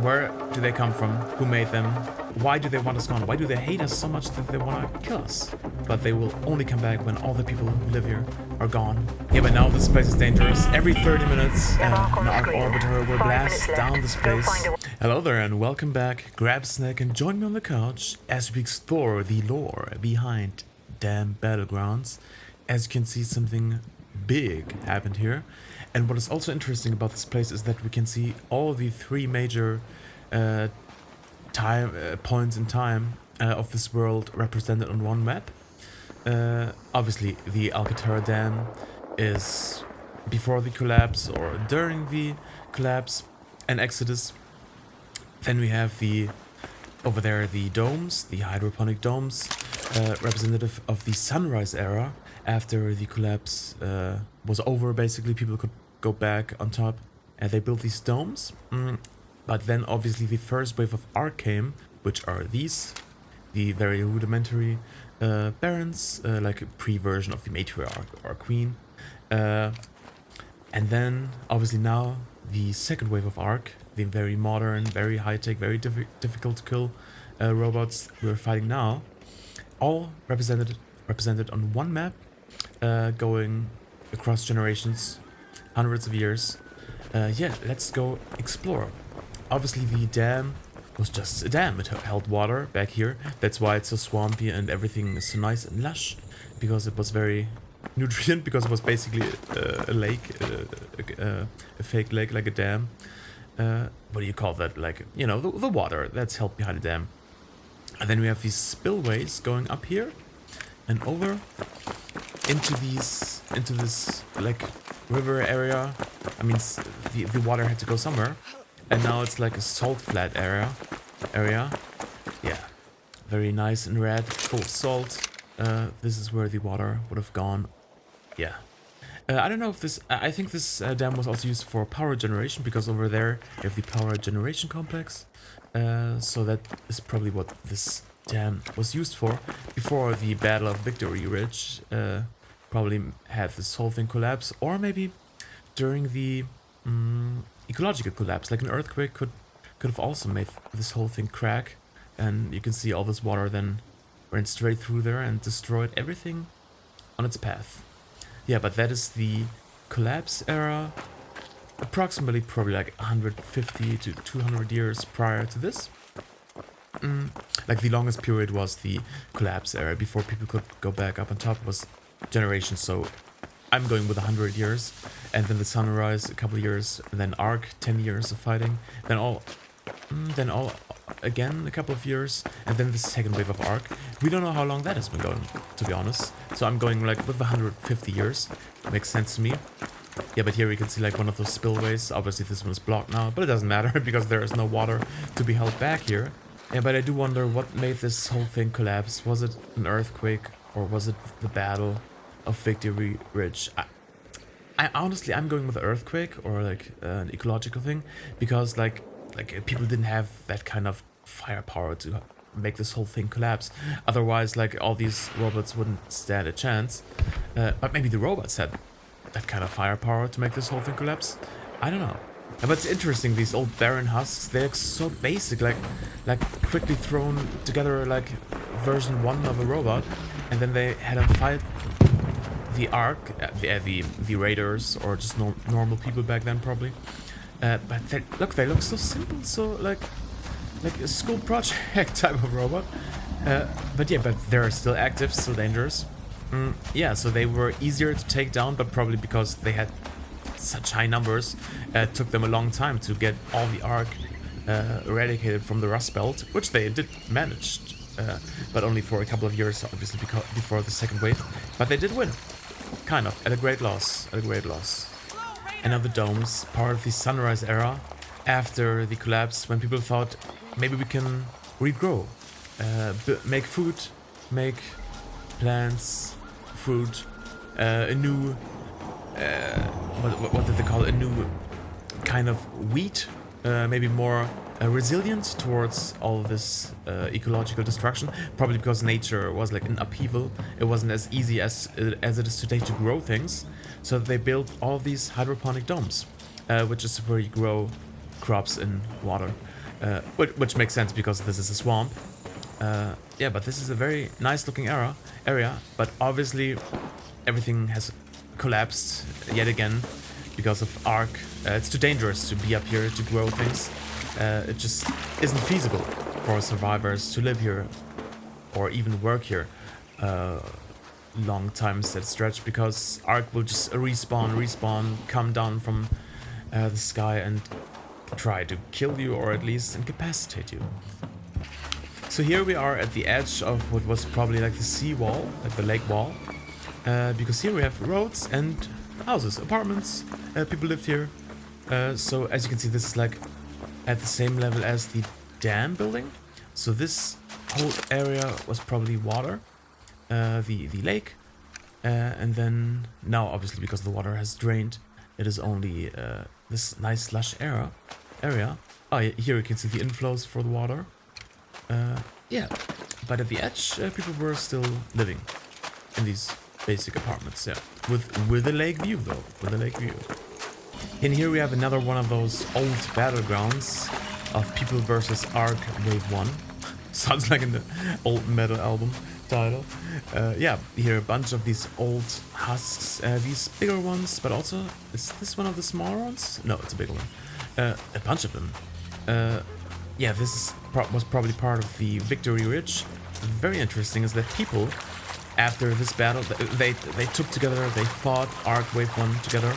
Where do they come from? Who made them? Why do they want us gone? Why do they hate us so much that they want to kill us? But they will only come back when all the people who live here are gone. Yeah, but now this place is dangerous. Every 30 minutes, an ARC orbiter will blast down this place. Hello there and welcome back. Grab a snack and join me on the couch as we explore the lore behind Dam Battlegrounds. As you can see, something big happened here. And what is also interesting about this place is that we can see all the three major points in time of this world represented on one map. Obviously, the ARC Dam is before the collapse or during the collapse and exodus. Then we have over there the domes, the Hydroponic Domes, representative of the Sunrise era. After the collapse was over, basically, people could go back on top and they built these domes. But then obviously the first wave of ARC came, which are these, the very rudimentary barons, like a pre-version of the matriarch or queen. And then obviously now the second wave of ARC, the very modern, very high-tech, very difficult to kill robots we're fighting now, all represented on one map, going across generations, hundreds of years. Yeah, let's go explore. Obviously the dam was just a dam. It held water back here. That's why it's so swampy and everything is so nice and lush, because it was very nutrient, because it was basically a lake, a fake lake, like a dam. What do you call that? Like, you know, the water that's held behind the dam. And then we have these spillways going up here and over into this like river area. I mean, the water had to go somewhere, and now it's like a salt flat area. Yeah, very nice and red, full of salt. This is where the water would have gone. Yeah. I don't know if this... I think this dam was also used for power generation, because over there you have the power generation complex. So that is probably what this dam was used for before the Battle of Victory Ridge probably had this whole thing collapse, or maybe during the ecological collapse, like an earthquake could have also made this whole thing crack, and you can see all this water then went straight through there and destroyed everything on its path. Yeah, but that is the collapse era, approximately probably like 150 to 200 years prior to this. Like the longest period was the collapse era. Before people could go back up on top was generations, so I'm going with 100 years. And then the sunrise, a couple of years, and then ARC, 10 years of fighting. Then all again, a couple of years, and then the second wave of ARC. We don't know how long that has been going, to be honest. So I'm going like with 150 years. Makes sense to me. Yeah, but here we can see like one of those spillways. Obviously this one is blocked now, but it doesn't matter because there is no water to be held back here. Yeah, but I do wonder what made this whole thing collapse. Was it an earthquake, or was it the Battle of Victory Ridge? I honestly, I'm going with an earthquake or like an ecological thing, because like people didn't have that kind of firepower to make this whole thing collapse. Otherwise, like, all these robots wouldn't stand a chance. But maybe the robots had that kind of firepower to make this whole thing collapse. I don't know. But it's interesting, these old Baron Husks, they look so basic, like quickly thrown together like version 1 of a robot, and then they had to fight the ARC, the Raiders, or just normal people back then probably. But they look so simple, so like a school project type of robot. But they're still active, still dangerous. Yeah, so they were easier to take down, but probably because they had such high numbers, it took them a long time to get all the ARC eradicated from the Rust Belt, which they did manage, but only for a couple of years, obviously, before the second wave. But they did win, kind of, at a great loss, And now the domes, part of the Sunrise era, after the collapse, when people thought maybe we can regrow, make food, make plants, fruit, a new, what did they call it? A new kind of wheat, maybe more resilient towards all this ecological destruction. Probably because nature was like in upheaval. It wasn't as easy as it is today to grow things. So they built all these hydroponic domes, which is where you grow crops in water. which makes sense because this is a swamp. Yeah, but this is a very nice looking area, but obviously everything has collapsed yet again because of ARC. It's too dangerous to be up here to grow things. It just isn't feasible for survivors to live here or even work here long times that stretch, because ARC will just respawn, come down from the sky and try to kill you or at least incapacitate you. So here we are at the edge of what was probably like the sea wall, like the lake wall, because here we have roads and houses, apartments, people lived here. So as you can see, this is like at the same level as the dam building. So this whole area was probably water, the lake, and then now obviously because the water has drained, it is only this nice lush area. Oh, here you can see the inflows for the water. Yeah, but at the edge, people were still living in these basic apartments. Yeah, with a lake view though, with a lake view. And here we have another one of those old battlegrounds of people versus ARC Wave 1. Sounds like in the old metal album title. Yeah, here a bunch of these old husks, these bigger ones, but also, is this one of the smaller ones? No, it's a bigger one. A bunch of them. Yeah, this was probably part of the Victory Ridge. Very interesting is that people, after this battle, they took together, they fought ARC Wave 1 together,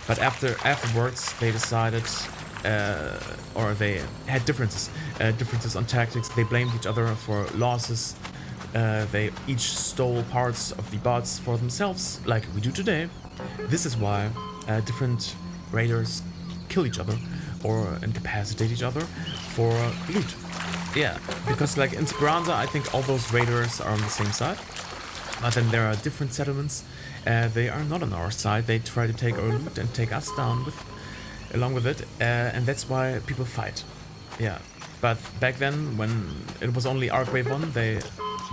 but afterwards they decided, or they had differences on tactics. They blamed each other for losses. They each stole parts of the bots for themselves, like we do today. This is why different raiders kill each other or incapacitate each other for loot. Yeah, because like in Speranza, I think all those raiders are on the same side, but then there are different settlements. They are not on our side. They try to take our loot and take us down along with it, and that's why people fight. Yeah, but back then when it was only ARC Wave 1, they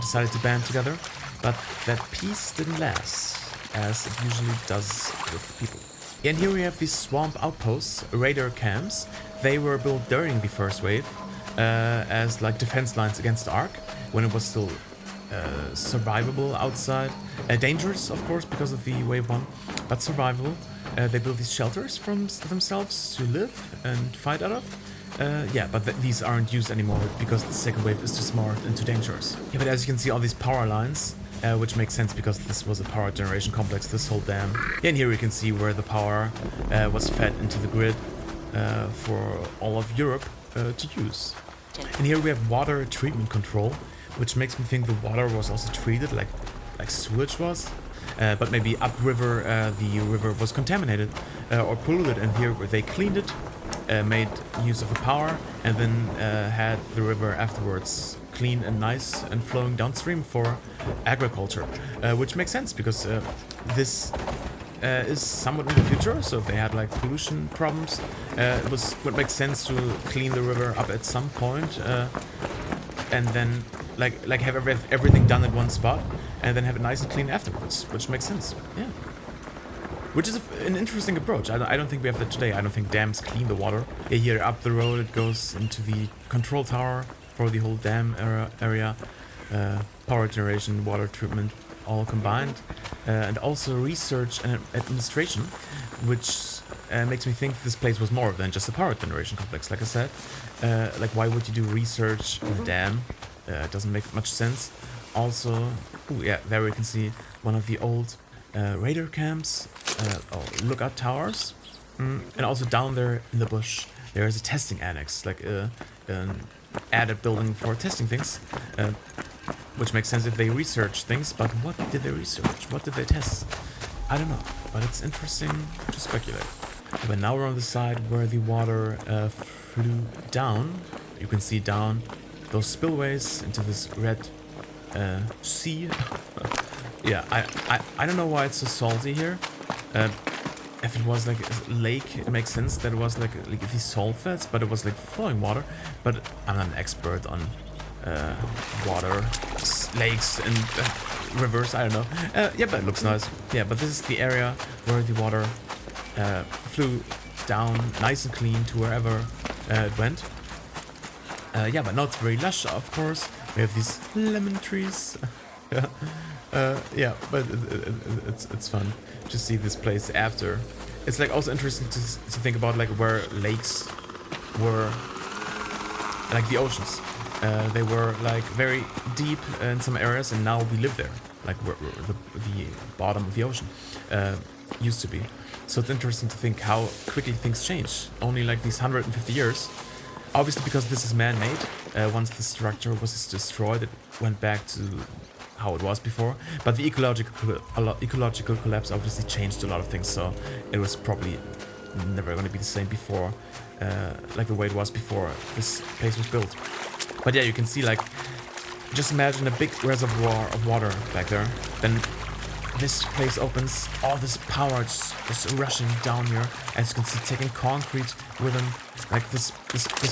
decided to band together, but that peace didn't last, as it usually does with people. And here we have these swamp outposts, raider camps. They were built during the first wave as like defense lines against ARC, when it was still survivable outside. Dangerous, of course, because of the wave 1, but survivable. They built these shelters for themselves to live and fight out of. Yeah, but these aren't used anymore because the second wave is too smart and too dangerous. Yeah, but as you can see, all these power lines, which makes sense because this was a power generation complex, this whole dam. Yeah, and here we can see where the power was fed into the grid for all of Europe to use. And here we have water treatment control, which makes me think the water was also treated like sewage was. But maybe upriver, the river was contaminated or polluted, and here they cleaned it, made use of the power, and then had the river afterwards clean and nice and flowing downstream for agriculture, which makes sense because this is somewhat in the future, so if they had like pollution problems, it would make sense to clean the river up at some point, and then like have everything done at one spot, and then have it nice and clean afterwards, which makes sense. Yeah. Which is an interesting approach. I don't think we have that today. I don't think dams clean the water. Yeah, here up the road it goes into the control tower for the whole dam area. Power generation, water treatment, all combined. And also research and administration, which makes me think this place was more than just a power generation complex, like I said. Like, why would you do research in a dam? It doesn't make much sense. Also, yeah, there we can see one of the old raider camps, lookout towers, and also down there in the bush there is a testing annex, like an added building for testing things, which makes sense if they research things. But what did they research? What did they test? I don't know, but it's interesting to speculate. But now we're on the side where the water flew down. You can see down those spillways into this red sea. Yeah, I don't know why it's so salty here. If it was like a lake, it makes sense that it was like these salt flats, but it was like flowing water. But I'm not an expert on water, lakes and rivers, I don't know. Yeah, but it looks nice. Yeah, but this is the area where the water flew down nice and clean to wherever it went. Yeah, but now it's very lush, of course. We have these lemon trees. Yeah, yeah, but it's fun to see this place after. It's like also interesting to think about like where lakes were, like the oceans. They were like very deep in some areas, and now we live there, like where the bottom of the ocean used to be. So it's interesting to think how quickly things change. Only like these 150 years. Obviously, because this is man-made. Once the structure was destroyed, it went back to how it was before. But the ecological collapse obviously changed a lot of things. So it was probably never going to be the same before, like the way it was before this place was built. But yeah, you can see like, just imagine a big reservoir of water back there. Then this place opens, all this power just rushing down here. As you can see, taking concrete with them, like this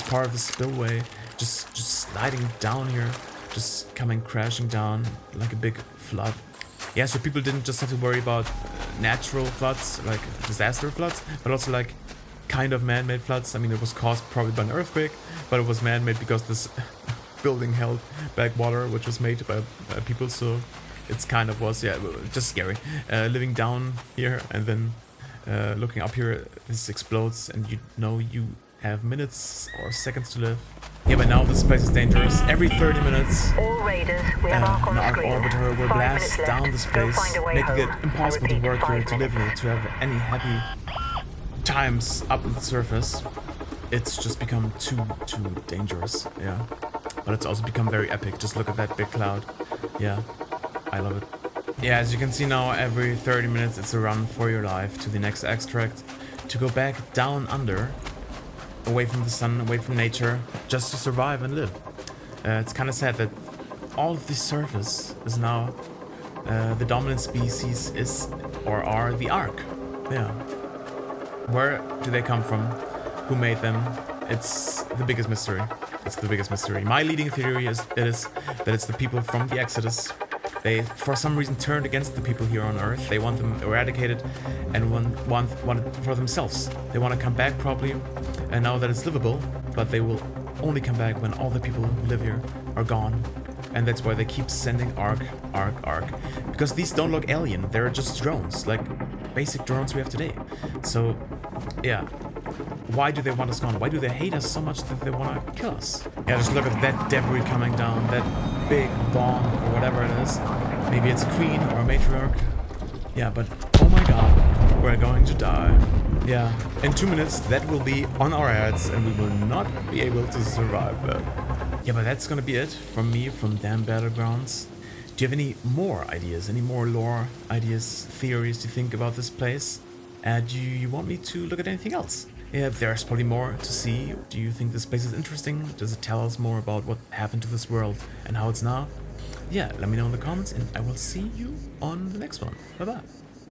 part of the spillway, just sliding down here, just coming crashing down like a big flood. Yeah, so people didn't just have to worry about natural floods, like disaster floods, but also like kind of man-made floods. I mean, it was caused probably by an earthquake, but it was man-made because this building held back water, which was made by people, so it's kind of was, yeah, just scary. Living down here and then looking up here, this explodes and you know you have minutes or seconds to live. Yeah, but now this place is dangerous. Every 30 minutes, All Raiders, we have ARC on an the ARC screen. orbiter will 5 blast minutes down left. this Go place, find a way making it home. impossible to Repeat, work here, 5 to live here, minutes. to have any happy times up at the surface. It's just become too dangerous, yeah. But it's also become very epic. Just look at that big cloud. Yeah, I love it. Yeah, as you can see now, every 30 minutes it's a run for your life to the next extract, to go back down under, away from the sun, away from nature, just to survive and live. It's kind of sad that all of this surface is now the dominant species is or are the ARC. Yeah. Where do they come from? Who made them? It's the biggest mystery. It's the biggest mystery. My leading theory is that it's the people from the Exodus. They, for some reason, turned against the people here on Earth. They want them eradicated and want it for themselves. They want to come back probably, and now that it's livable, but they will only come back when all the people who live here are gone. And that's why they keep sending ARC. Because these don't look alien, they're just drones, like basic drones we have today. So, yeah. Why do they want us gone? Why do they hate us so much that they want to kill us? Yeah, just look at that debris coming down, that big bomb or whatever it is. Maybe it's a queen or a matriarch. Yeah, but oh my god, we're going to die. Yeah, in 2 minutes that will be on our heads and we will not be able to survive that. Yeah, but that's gonna be it from me, from Dam Battlegrounds. Do you have any more ideas, any more lore ideas, theories to think about this place? Do you want me to look at anything else? Yeah, there's probably more to see. Do you think this place is interesting? Does it tell us more about what happened to this world and how it's now? Yeah, let me know in the comments and I will see you on the next one. Bye bye.